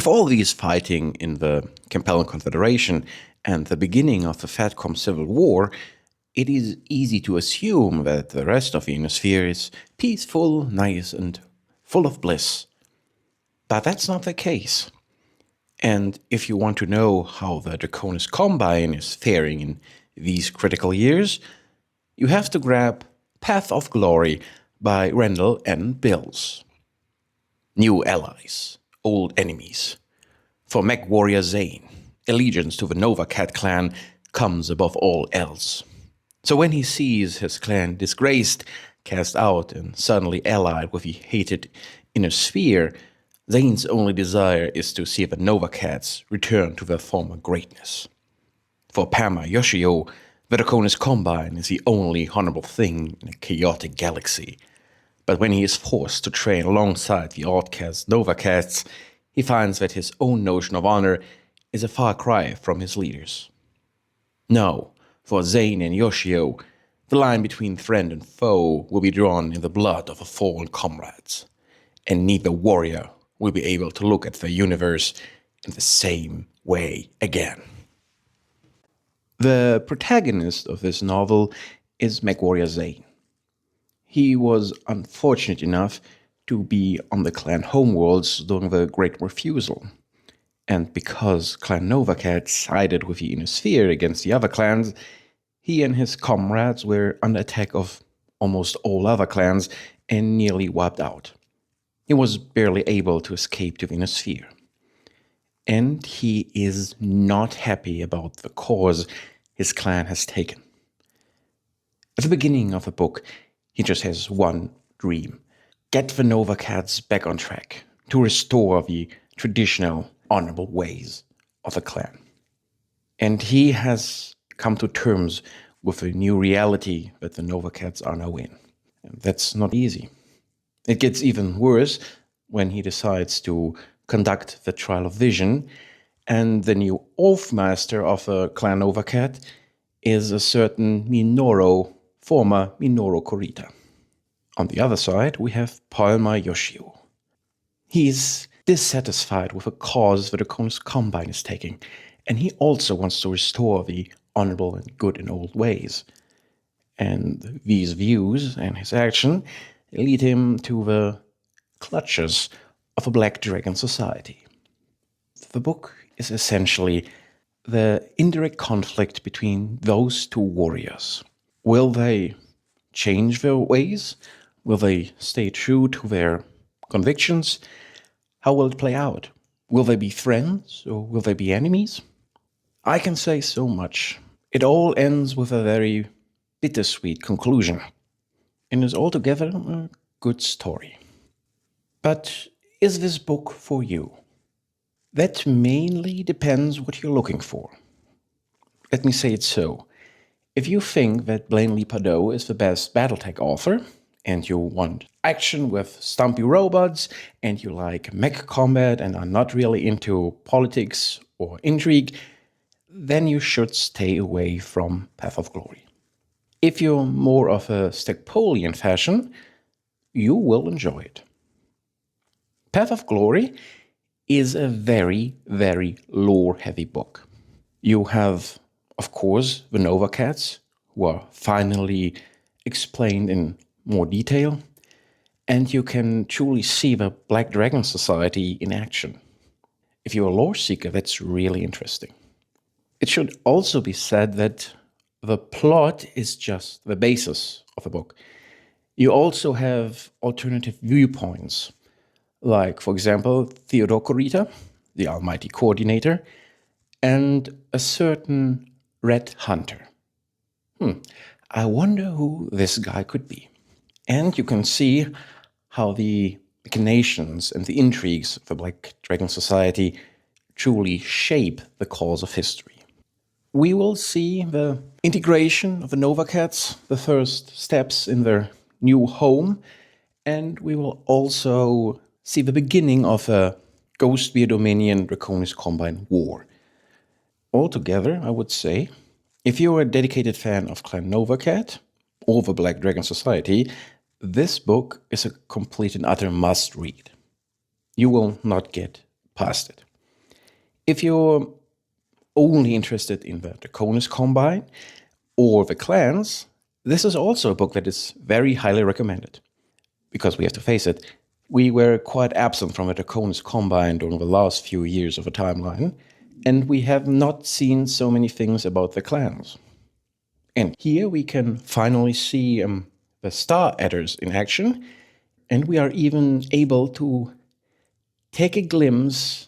With all these fighting in the Campellan Confederation and the beginning of the Fatcom Civil War, it is easy to assume that the rest of the Ionosphere is peaceful, nice, and full of bliss. But that's not the case. And if you want to know how the Draconis Combine is faring in these critical years, you have to grab Path of Glory by Randall N. Bills. New allies, old enemies. For mech warrior Zane, allegiance to the Nova Cat clan comes above all else. So when he sees his clan disgraced, cast out, and suddenly allied with the hated Ionosphere, Zane's only desire is to see the Nova Cats return to their former greatness. For Palmer Yoshio, the Draconis Combine is the only honorable thing in a chaotic galaxy. But when he is forced to train alongside the outcast Nova Cats, he finds that his own notion of honor is a far cry from his leaders. No, for Zane and Yoshio, the line between friend and foe will be drawn in the blood of the fallen comrades, and neither warrior will be able to look at the universe in the same way again. The protagonist of this novel is mech warrior Zane. He was unfortunate enough to be on the clan Homeworlds during the Great Refusal. And because Clan Nova Cat sided with the Ionosphere against the other clans, he and his comrades were under attack of almost all other clans and nearly wiped out. He was barely able to escape to the Ionosphere. And he is not happy about the course his clan has taken. At the beginning of the book, he just has one dream: get the Nova Cats back on track, to restore the traditional, honorable ways of the clan. And he has come to terms with the new reality that the Nova Cats are now in. And that's not easy. It gets even worse when he decides to conduct the Trial of Vision, and the new Oathmaster of Clan Nova Cat is a certain Minoru, former Minoru Kurita. On the other side, we have Palmer Yoshio. He's dissatisfied with the cause the Draconis Combine is taking, and he also wants to restore the honorable and good in old ways. And these views and his action lead him to the clutches of a Black Dragon society. The book is essentially the indirect conflict between those two warriors. Will they change their ways? Will they stay true to their convictions? How will it play out? Will they be friends or will they be enemies? I can say so much. It all ends with a very bittersweet conclusion, and is altogether a good story. But is this book for you? That mainly depends what you're looking for. Let me say it so. If you think that Blanley Padot is the best BattleTech author, and you want action with stompy robots, and you like mech combat and are not really into politics or intrigue, then you should stay away from Path of Glory. If you're more of a Stackpolian fashion, you will enjoy it. Path of Glory is a very, very lore-heavy book. You have, of course, the Nova Cats, who are finally explained in more detail, and you can truly see the Black Dragon Society in action. If you're a lore seeker, that's really interesting. It should also be said that the plot is just the basis of the book. You also have alternative viewpoints, like, for example, Theodore Kurita, the Almighty Coordinator, and a certain Red Hunter. I wonder who this guy could be. And you can see how the machinations and the intrigues of the Black Dragon Society truly shape the course of history. We will see the integration of the Nova Cats, the first steps in their new home, and we will also see the beginning of a Ghostbeard Dominion Draconis Combine war. Altogether, I would say, if you're a dedicated fan of Clan Nova Cat or the Black Dragon Society, this book is a complete and utter must-read. You will not get past it. If you're only interested in the Draconis Combine or the clans, this is also a book that is very highly recommended. Because we have to face it, we were quite absent from the Draconis Combine during the last few years of the timeline, and we have not seen so many things about the clans. And here we can finally see the Star Adders in action, and we are even able to take a glimpse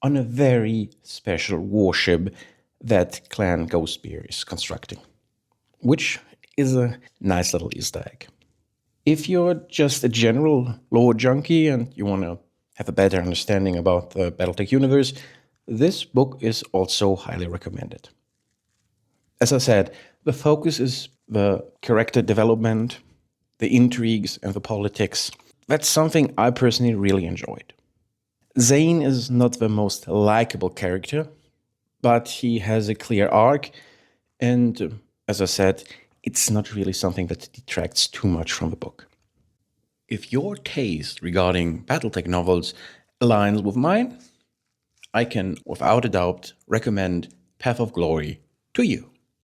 on a very special warship that Clan Ghostbeard is constructing, which is a nice little Easter egg. If you're just a general lore junkie and you want to have a better understanding about the BattleTech universe, this book is also highly recommended. As I said, the focus is the character development, the intrigues, and the politics. That's something I personally really enjoyed. Zane is not the most likable character, but he has a clear arc, and as I said, it's not really something that detracts too much from the book. If your taste regarding BattleTech novels aligns with mine, I can without a doubt recommend Path of Glory to you.